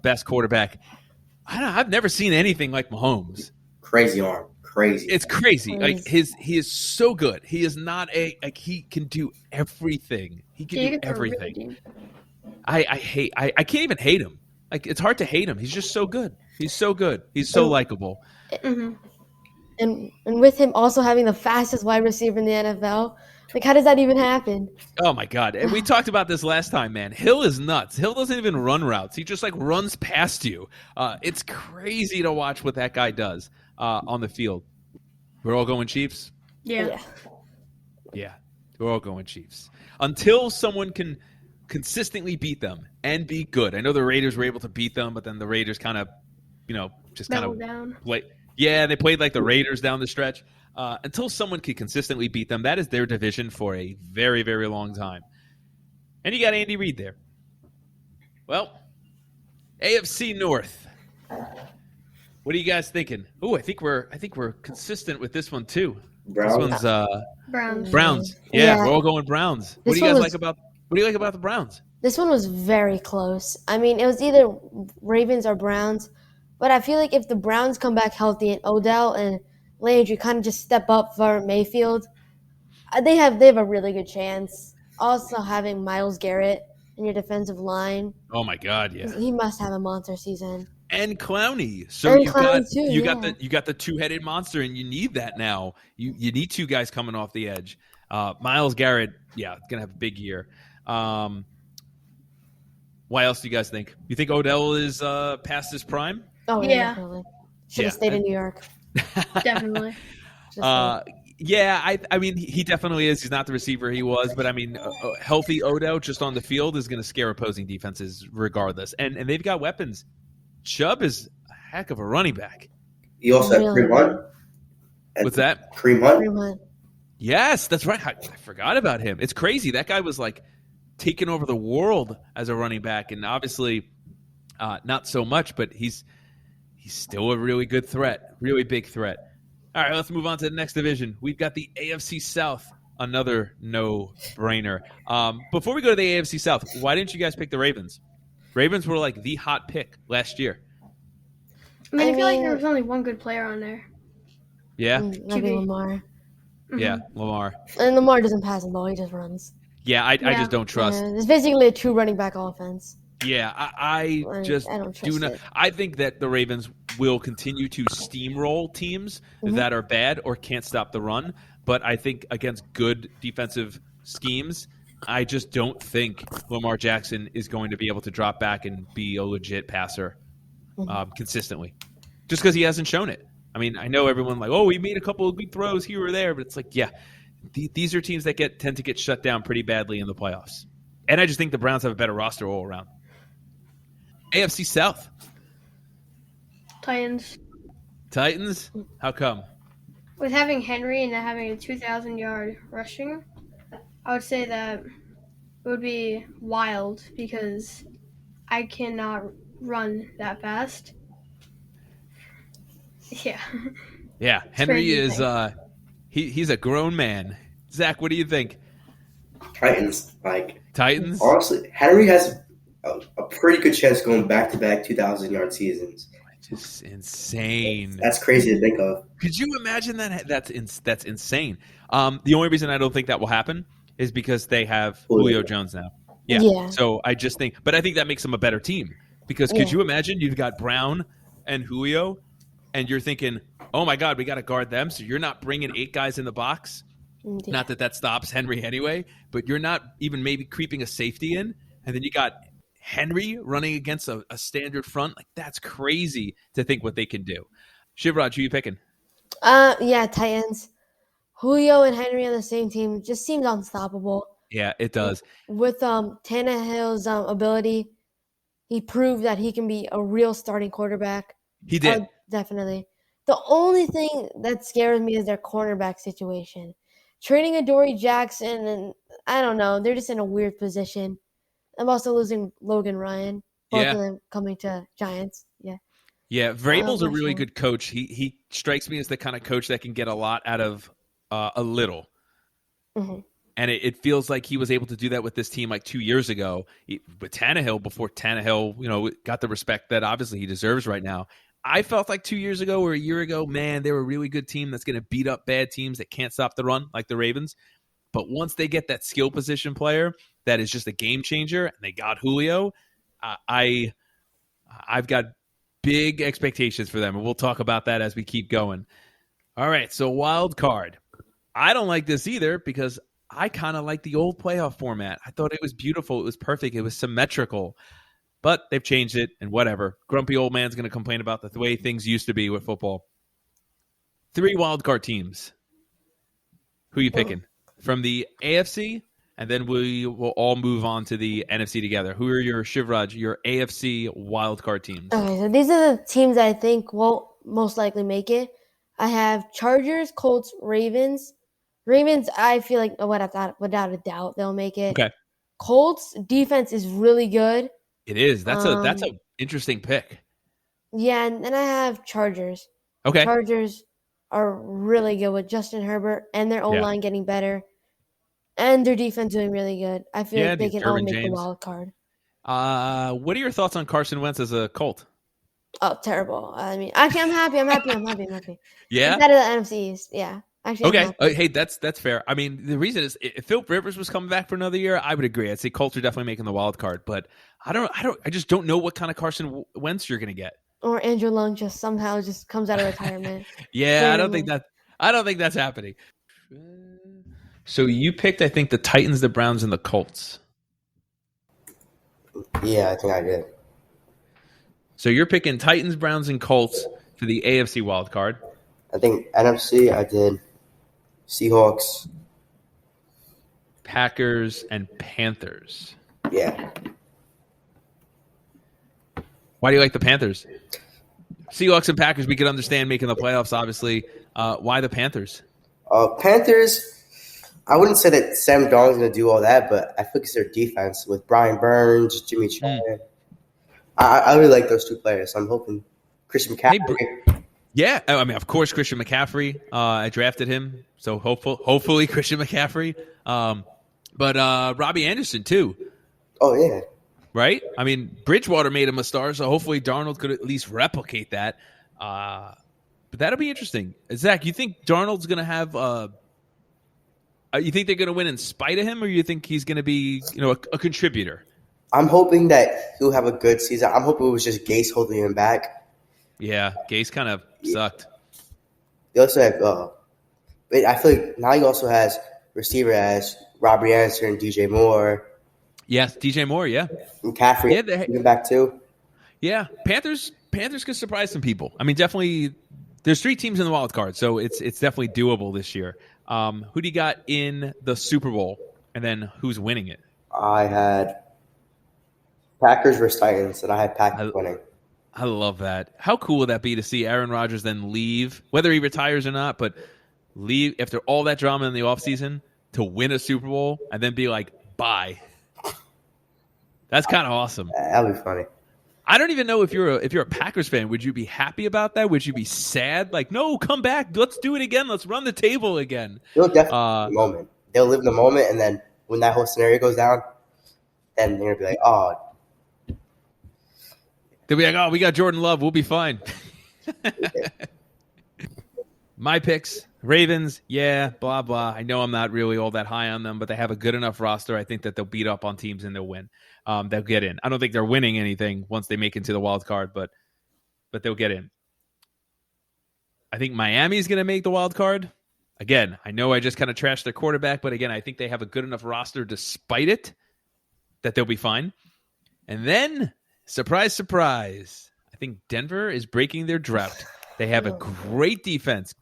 Speaker 1: best quarterback. I've never seen anything like Mahomes.
Speaker 3: Crazy arm. Crazy.
Speaker 1: It's crazy. Like he is so good. He is not he can do everything. He can do everything. I can't even hate him. Like, it's hard to hate him. He's just so good. He's so good. He's so likable.
Speaker 2: Mm-hmm. And with him also having the fastest wide receiver in the NFL, like, how does that even happen?
Speaker 1: Oh my God. And we talked about this last time, man. Hill is nuts. Hill doesn't even run routes. He just runs past you. It's crazy to watch what that guy does on the field. We're all going Chiefs?
Speaker 2: Yeah.
Speaker 1: We're all going Chiefs. Until someone can consistently beat them and be good. I know the Raiders were able to beat them, but then the Raiders kind of, just kind of
Speaker 4: down.
Speaker 1: They played like the Raiders down the stretch. Until someone can consistently beat them, that is their division for a very, very long time. And you got Andy Reid there. Well, AFC North. What are you guys thinking? Oh, I think we're consistent with this one too.
Speaker 3: Browns.
Speaker 1: This one's Browns. Yeah, we're all going Browns. What do you guys like about the Browns?
Speaker 2: This one was very close. I mean, it was either Ravens or Browns, but I feel like if the Browns come back healthy and Odell and Landry kind of just step up for Mayfield, they have a really good chance. Also having Myles Garrett in your defensive line.
Speaker 1: Oh my God, yeah.
Speaker 2: He must have a monster season.
Speaker 1: And Clowney. So you got the two-headed monster, and you need that now. You need two guys coming off the edge. Myles Garrett, gonna have a big year. What else do you guys think? You think Odell is past his prime?
Speaker 2: Oh yeah, definitely. Should have stayed in New York.
Speaker 4: Definitely.
Speaker 1: I mean, he definitely is. He's not the receiver he was, but I mean, healthy Odell just on the field is going to scare opposing defenses regardless. And they've got weapons. Chubb is a heck of a running back.
Speaker 3: You also have Kareem Hunt.
Speaker 1: What's that?
Speaker 3: Kareem Hunt.
Speaker 1: Yes, that's right. I forgot about him. It's crazy. That guy was taking over the world as a running back, and obviously not so much, but he's still a really good threat, really big threat. All right, let's move on to the next division. We've got the AFC South, another no-brainer. Before we go to the AFC South, why didn't you guys pick the Ravens? Ravens were the hot pick last year.
Speaker 4: I feel like there was only one good player on there.
Speaker 1: Yeah?
Speaker 2: Maybe Lamar.
Speaker 4: Mm-hmm.
Speaker 1: Yeah, Lamar.
Speaker 2: And Lamar doesn't pass the ball. He just runs.
Speaker 1: Yeah, I just don't trust.
Speaker 2: It's basically a true running back offense.
Speaker 1: Yeah, I don't trust it. I think that the Ravens will continue to steamroll teams that are bad or can't stop the run. But I think against good defensive schemes, I just don't think Lamar Jackson is going to be able to drop back and be a legit passer consistently. Just because he hasn't shown it. I mean, I know everyone he made a couple of good throws here or there, but it's these are teams that tend to get shut down pretty badly in the playoffs. And I just think the Browns have a better roster all around. AFC South.
Speaker 4: Titans.
Speaker 1: How come?
Speaker 4: With having Henry and having a 2,000-yard rushing, I would say that it would be wild because I cannot run that fast. Yeah.
Speaker 1: Yeah, Henry is he's a grown man. Zach, what do you think?
Speaker 3: Titans.
Speaker 1: Titans?
Speaker 3: Honestly, Henry has a pretty good chance going back-to-back 2,000-yard seasons.
Speaker 1: Just insane.
Speaker 3: That's crazy to think of.
Speaker 1: Could you imagine that? That's insane. The only reason I don't think that will happen is because they have Julio Jones now. Yeah. So I just think – but I think that makes them a better team because could you imagine you've got Brown and Julio and you're thinking, oh, my God, we got to guard them. So you're not bringing 8 guys in the box. Yeah. Not that stops Henry anyway, but you're not even maybe creeping a safety in. And then you got Henry running against a standard front. That's crazy to think what they can do. Shivraj, who you picking?
Speaker 2: Titans. Julio and Henry on the same team just seems unstoppable.
Speaker 1: Yeah, it does.
Speaker 2: With Tannehill's ability, he proved that he can be a real starting quarterback.
Speaker 1: He did.
Speaker 2: Definitely. The only thing that scares me is their cornerback situation. Trading Adoree Jackson, and I don't know, they're just in a weird position. I'm also losing Logan Ryan. both
Speaker 1: Yeah.
Speaker 2: of them coming to Giants. Yeah.
Speaker 1: Yeah, Vrabel's a really
Speaker 2: Marshall.
Speaker 1: good coach. He strikes me as the kind of coach that can get a lot out of a little.
Speaker 2: Mhm.
Speaker 1: And it feels like he was able to do that with this team like 2 years ago with Tannehill, before Tannehill, got the respect that obviously he deserves right now. I felt like 2 years ago or a year ago, man, they were a really good team that's going to beat up bad teams that can't stop the run, like the Ravens. But once they get that skill position player that is just a game changer, and they got Julio, I've got big expectations for them, and we'll talk about that as we keep going. All right, so wild card. I don't like this either because I kind of like the old playoff format. I thought it was beautiful. It was perfect. It was symmetrical. But they've changed it, and whatever. Grumpy old man's going to complain about the way things used to be with football. 3 wild card teams. Who are you picking? From the AFC, and then we will all move on to the NFC together. Who are your Shivraj, your AFC wild card teams?
Speaker 2: Okay, so these are the teams I think won't most likely make it. I have Chargers, Colts, Ravens. Ravens, I feel like without a doubt they'll make it.
Speaker 1: Okay.
Speaker 2: Colts defense is really good.
Speaker 1: It is. That's an interesting pick.
Speaker 2: Yeah, and then I have Chargers.
Speaker 1: Okay.
Speaker 2: Chargers are really good with Justin Herbert and their
Speaker 1: Yeah.
Speaker 2: O-line getting better. And their defense doing really good. I feel like they
Speaker 1: these
Speaker 2: can all
Speaker 1: Derwin
Speaker 2: make the
Speaker 1: James.
Speaker 2: wild card.
Speaker 1: What are your thoughts on Carson Wentz as a Colt?
Speaker 2: Oh, terrible. I mean, actually, I'm happy. I'm happy.
Speaker 1: Yeah?
Speaker 2: Instead of the NFC East. Yeah. Actually, I'm
Speaker 1: Okay.
Speaker 2: happy.
Speaker 1: Hey, that's fair. I mean, the reason is if Philip Rivers was coming back for another year, I would agree. I'd say Colts are definitely making the wild card, but I just don't know what kind of Carson Wentz you're going to get.
Speaker 2: Or Andrew Luck just somehow just comes out of retirement.
Speaker 1: Yeah, I don't think that's happening. So you picked, I think, the Titans, the Browns, and the Colts.
Speaker 3: Yeah, I think I did.
Speaker 1: So you're picking Titans, Browns, and Colts for the AFC wild card.
Speaker 3: I think NFC, I did Seahawks.
Speaker 1: Packers, and Panthers.
Speaker 3: Yeah.
Speaker 1: Why do you like the Panthers? Seahawks and Packers, we could understand making the playoffs, obviously. Why the Panthers?
Speaker 3: Panthers, I wouldn't say that Sam Darnold's going to do all that, but I think it's their defense with Brian Burns, Jimmy Chan. I really like those two players. So I'm hoping Christian McCaffrey.
Speaker 1: Yeah, I mean, of course, Christian McCaffrey. I drafted him, so hopefully Christian McCaffrey. But Robbie Anderson, too.
Speaker 3: Oh, yeah.
Speaker 1: Right? I mean, Bridgewater made him a star, so hopefully Darnold could at least replicate that. But that'll be interesting. Zach, you think Darnold's going to have you think they're going to win in spite of him, or you think he's going to be a contributor?
Speaker 3: I'm hoping that he'll have a good season. I'm hoping it was just Gase holding him back.
Speaker 1: Yeah, Gase kind of sucked.
Speaker 3: They also have but I feel like now he also has receiver as Robbie Anderson and DJ Moore.
Speaker 1: Yes, DJ Moore, yeah.
Speaker 3: McCaffrey coming back too.
Speaker 1: Yeah, Panthers could surprise some people. I mean, definitely there's 3 teams in the wild card, so it's definitely doable this year. Who do you got in the Super Bowl, and then who's winning it?
Speaker 3: I had Packers versus Titans, and I had Packers winning.
Speaker 1: I love that. How cool would that be to see Aaron Rodgers then leave, whether he retires or not, but leave after all that drama in the offseason to win a Super Bowl and then be like, bye. That's kind of awesome.
Speaker 3: That'd be funny.
Speaker 1: I don't even know if you're a Packers fan. Would you be happy about that? Would you be sad? Like, no, come back. Let's do it again. Let's run the table again.
Speaker 3: They'll definitely live in the moment. They'll live in the moment, and then when that whole scenario goes down, then they're going to be like, oh.
Speaker 1: They'll be like, oh, we got Jordan Love. We'll be fine. My picks, Ravens, yeah, blah, blah. I know I'm not really all that high on them, but they have a good enough roster. I think that they'll beat up on teams and they'll win. They'll get in. I don't think they're winning anything once they make it to the wild card, but they'll get in. I think Miami's going to make the wild card. Again, I know I just kind of trashed their quarterback, but again, I think they have a good enough roster despite it that they'll be fine. And then, surprise, surprise, I think Denver is breaking their drought. They have a great defense.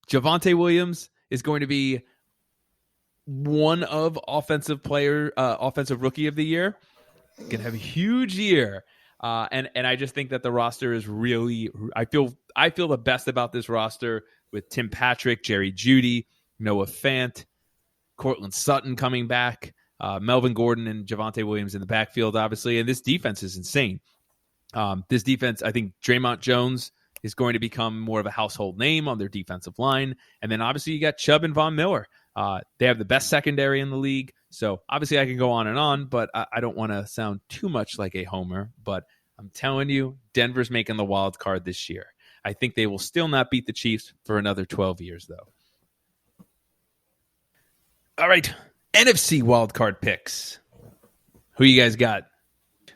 Speaker 1: Javonte Williams is going to be one of offensive rookie of the year. Going to have a huge year. And I just think that the roster is really, I feel the best about this roster with Tim Patrick, Jerry Jeudy, Noah Fant, Cortland Sutton coming back. Melvin Gordon and Javonte Williams in the backfield, obviously, and this defense is insane. This defense, I think Draymond Jones is going to become more of a household name on their defensive line. And then obviously you got Chubb and Von Miller. They have the best secondary in the league. So obviously I can go on and on, but I don't want to sound too much like a homer. But I'm telling you, Denver's making the wild card this year. I think they will still not beat the Chiefs for another 12 years, though. All right, NFC wild card picks. Who you guys got?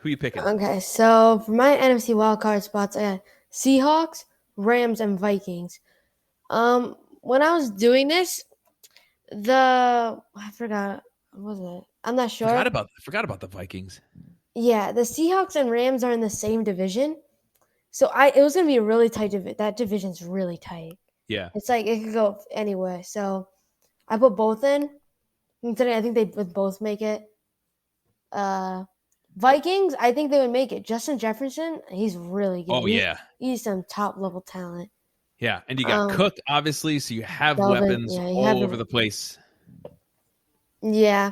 Speaker 1: Who you picking?
Speaker 2: Okay, so for my NFC wildcard spots, I got Seahawks, Rams, and Vikings. When I was doing this, I forgot, what was it? I'm not sure.
Speaker 1: I forgot about the Vikings.
Speaker 2: Yeah, the Seahawks and Rams are in the same division, so it was gonna be a really tight division. That division's really tight.
Speaker 1: Yeah,
Speaker 2: it's like it could go anywhere. So I put both in. Today, I think they would both make it. Vikings, I think they would make it. Justin Jefferson, he's really good. He's some top level talent.
Speaker 1: Yeah, and you got Cook, obviously, so you have
Speaker 2: Delvin,
Speaker 1: weapons all over the place.
Speaker 2: Yeah,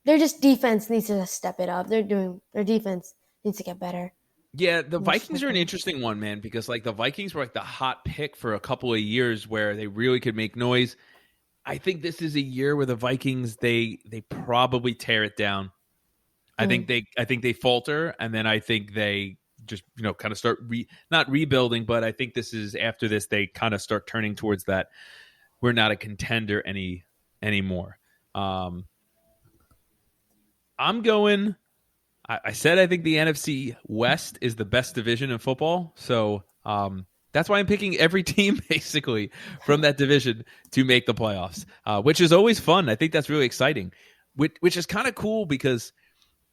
Speaker 2: their just defense needs to step it up. Their defense needs to get better.
Speaker 1: Yeah, the Vikings are an interesting one, man, because like the Vikings were like the hot pick for a couple of years where they really could make noise. I think this is a year where the Vikings they probably tear it down. I think they falter, and then I think they just kind of start not rebuilding, but I think this is after this they kind of start turning towards that we're not a contender anymore. I'm going. I said I think the NFC West is the best division in football, so that's why I'm picking every team basically from that division to make the playoffs, which is always fun. I think that's really exciting, which is kind of cool because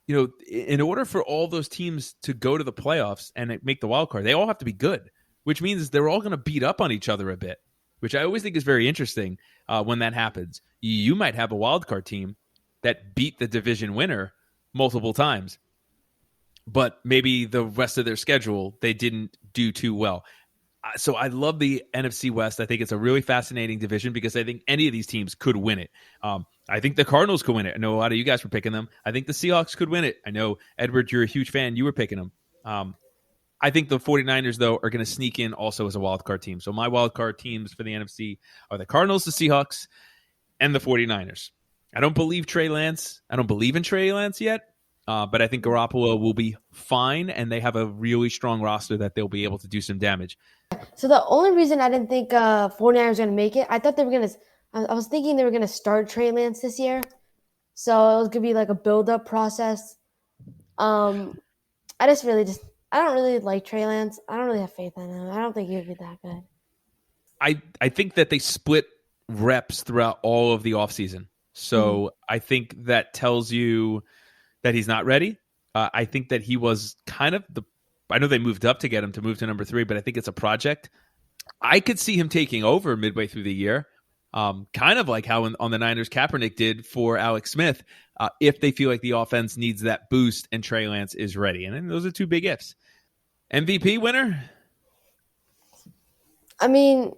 Speaker 1: in order for all those teams to go to the playoffs and make the wild card, they all have to be good, which means they're all going to beat up on each other a bit, which I always think is very interesting when that happens. You might have a wild card team that beat the division winner multiple times, but maybe the rest of their schedule, they didn't do too well. So I love the NFC West. I think it's a really fascinating division because I think any of these teams could win it. I think the Cardinals could win it. I know a lot of you guys were picking them. I think the Seahawks could win it. I know, Edward, you're a huge fan. You were picking them. I think the 49ers, though, are going to sneak in also as a wild card team. So my wild card teams for the NFC are the Cardinals, the Seahawks, and the 49ers. I don't believe in Trey Lance yet, but I think Garoppolo will be fine, and they have a really strong roster that they'll be able to do some damage.
Speaker 2: So the only reason I didn't think 49ers were going to make it, I thought they were going to – I was thinking they were going to start Trey Lance this year. So it was going to be like a build-up process. I don't really like Trey Lance. I don't really have faith in him. I don't think he would be that good.
Speaker 1: I think that they split reps throughout all of the offseason. So I think that tells you that he's not ready. I think that he was kind of I know they moved up to get him to move to number 3, but I think it's a project. I could see him taking over midway through the year, kind of like how on the Niners Kaepernick did for Alex Smith, if they feel like the offense needs that boost and Trey Lance is ready. And then those are two big ifs. MVP winner?
Speaker 2: I mean,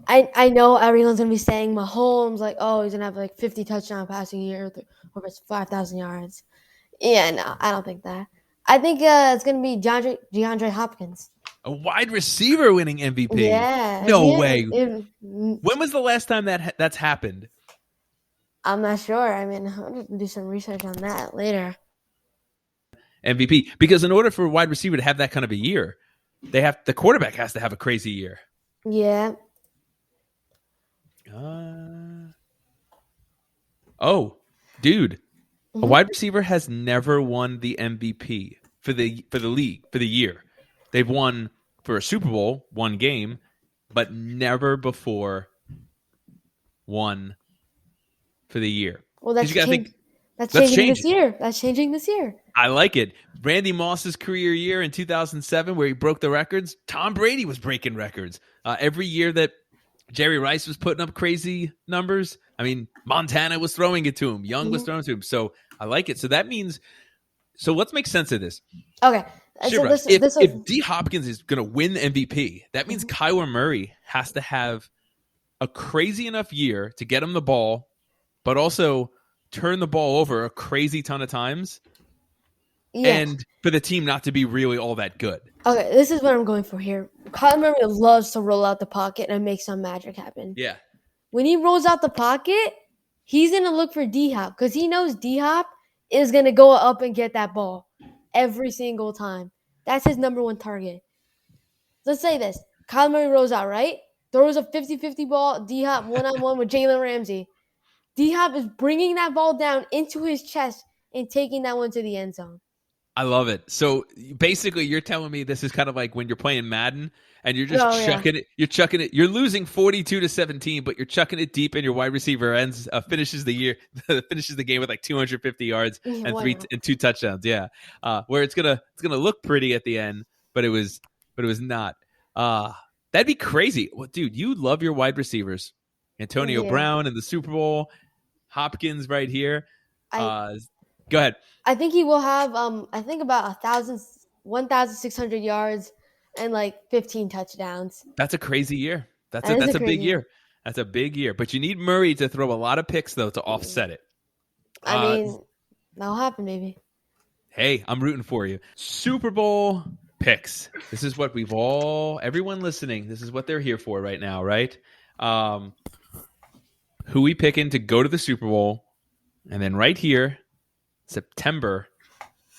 Speaker 2: I know everyone's going to be saying Mahomes, like, oh, he's going to have like 50 touchdown passing year over 5,000 yards. Yeah, no, I don't think that. I think it's going to be DeAndre Hopkins.
Speaker 1: A wide receiver winning MVP?
Speaker 2: Yeah.
Speaker 1: No way. When was the last time that's happened?
Speaker 2: I'm not sure. I mean, I'll have to do some research on that later.
Speaker 1: MVP. Because in order for a wide receiver to have that kind of a year, the quarterback has to have a crazy year.
Speaker 2: Yeah.
Speaker 1: Oh, dude. A wide receiver has never won the MVP for the league, for the year. They've won for a Super Bowl, one game, but never before won for the year.
Speaker 2: Well, that's changing this year. That's changing this year.
Speaker 1: I like it. Randy Moss's career year in 2007 where he broke the records. Tom Brady was breaking records. Every year that Jerry Rice was putting up crazy numbers. I mean, Montana was throwing it to him. Young was throwing it to him. So I like it. So that means – so let's make sense of this.
Speaker 2: Okay.
Speaker 1: Shivraj, if D. Hopkins is going to win the MVP, that means Kyler Murray has to have a crazy enough year to get him the ball, but also turn the ball over a crazy ton of times,
Speaker 2: Yes.
Speaker 1: and for the team not to be really all that good.
Speaker 2: Okay, this is what I'm going for here. Kyler Murray loves to roll out the pocket and make some magic happen.
Speaker 1: Yeah.
Speaker 2: When he rolls out the pocket, he's going to look for D-Hop because he knows D-Hop is going to go up and get that ball every single time. That's his number one target. Let's say this. Kyler Murray rolls out, right? Throws a 50-50 ball, D-Hop one-on-one with Jalen Ramsey. D-Hop is bringing that ball down into his chest and taking that one to the end zone.
Speaker 1: I love it. So basically, you're telling me this is kind of like when you're playing Madden and you're just chucking it. You're chucking it. You're losing 42-17, but you're chucking it deep, and your wide receiver finishes the game with like 250 yards and 2 touchdowns. Yeah, where it's gonna look pretty at the end, but it was not. That'd be crazy. Well, dude, you love your wide receivers. Antonio Brown in the Super Bowl, Hopkins right here. Go ahead.
Speaker 2: I think he will have I think about 1,600 yards and like 15 touchdowns.
Speaker 1: That's a crazy year. That's a big year. That's a big year. But you need Murray to throw a lot of picks though to offset it.
Speaker 2: I mean, that'll happen maybe.
Speaker 1: Hey, I'm rooting for you. Super Bowl picks. This is what everyone listening, this is what they're here for right now, right? Who we picking to go to the Super Bowl, and then right here, September,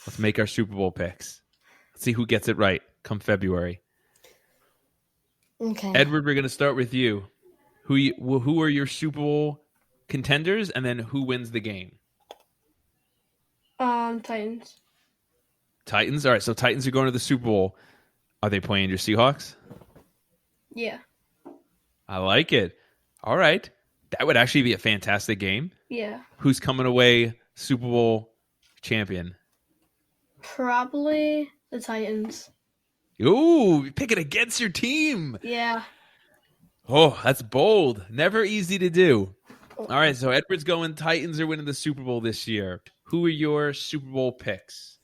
Speaker 1: let's make our Super Bowl picks. Let's see who gets it right come February.
Speaker 2: Okay.
Speaker 1: Edward, we're going to start with you. Who are your Super Bowl contenders, and then who wins the game?
Speaker 4: Titans.
Speaker 1: Titans? All right, so Titans are going to the Super Bowl. Are they playing your Seahawks?
Speaker 4: Yeah.
Speaker 1: I like it. All right. That would actually be a fantastic game.
Speaker 4: Yeah.
Speaker 1: Who's coming away Super Bowl champion?
Speaker 4: Probably the Titans.
Speaker 1: Ooh, pick it against your team.
Speaker 4: Yeah.
Speaker 1: Oh, that's bold. Never easy to do. All right, so Edward's going Titans are winning the Super Bowl this year. Who are your Super Bowl picks?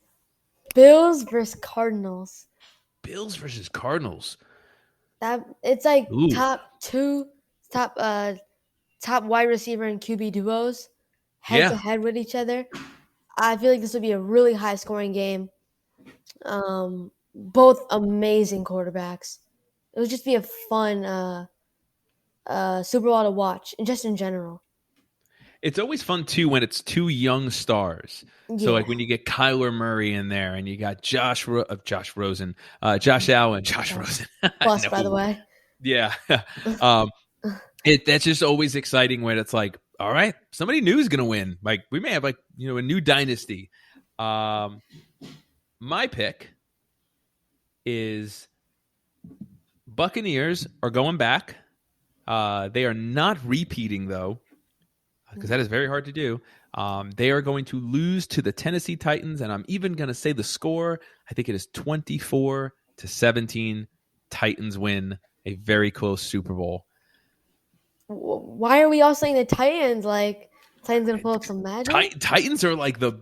Speaker 2: Bills versus Cardinals.
Speaker 1: Bills versus Cardinals.
Speaker 2: It's like top wide receiver and QB duos head to head with each other. I feel like this would be a really high scoring game. Both amazing quarterbacks. It would just be a fun Super Bowl to watch, and just in general.
Speaker 1: It's always fun too when it's two young stars. So like when you get Kyler Murray in there, and you got Josh Allen, Josh Rosen.
Speaker 2: By the way.
Speaker 1: Yeah. That's just always exciting when it's like, all right, somebody new is going to win. Like we may have a new dynasty. My pick is Buccaneers are going back. They are not repeating though, because that is very hard to do. They are going to lose to the Tennessee Titans, and I'm even going to say the score. I think it is 24-17. Titans win a very close Super Bowl.
Speaker 2: Why are we all saying the Titans? Like, Titans going to pull up some magic?
Speaker 1: Titans are like the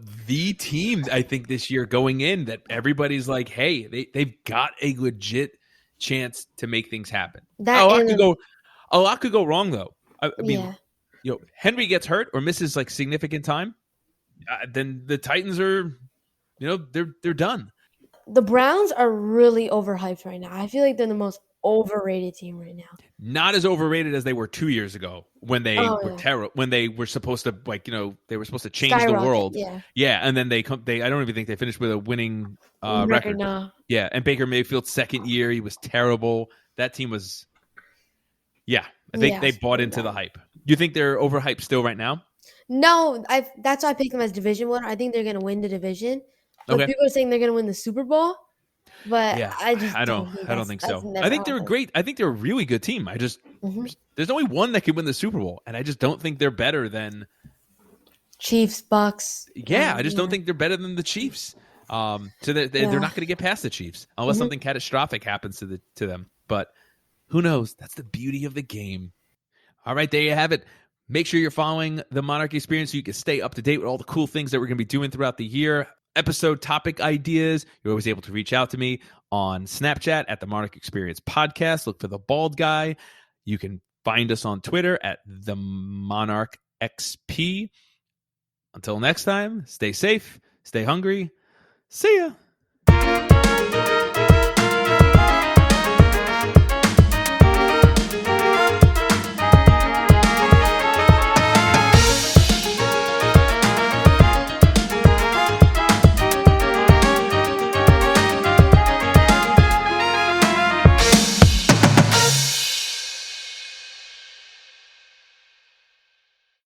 Speaker 1: team, I think, this year going in that everybody's like, hey, they've got a legit chance to make things happen. A lot could go wrong, though. I mean, Henry gets hurt or misses like significant time, then the Titans are, they're done.
Speaker 2: The Browns are really overhyped right now. I feel like they're the most overrated team right now.
Speaker 1: Not as overrated as they were 2 years ago when they were terrible. When they were supposed to they were supposed to change the world. Yeah, and then they I don't even think they finished with a winning record.
Speaker 2: No.
Speaker 1: Yeah, and Baker Mayfield's second year, he was terrible. That team was. Yeah, I think they bought into the hype. Do you think they're overhyped still right now?
Speaker 2: No, that's why I picked them as division winner. I think they're going to win the division. But people are saying they're going to win the Super Bowl. But I don't think so.
Speaker 1: I think they're great. I think they're a really good team. There's only one that can win the Super Bowl, and I just don't think they're better than
Speaker 2: Chiefs, Bucks.
Speaker 1: Yeah, I just don't think they're better than the Chiefs. So they're not going to get past the Chiefs unless something catastrophic happens to them. But who knows? That's the beauty of the game. All right, there you have it. Make sure you're following the Monarch Experience so you can stay up to date with all the cool things that we're going to be doing throughout the year. Episode topic ideas. You're always able to reach out to me on Snapchat at the Monarch Experience Podcast. Look for the bald guy. You can find us on Twitter at the Monarch XP. Until next time, stay safe, stay hungry. See ya.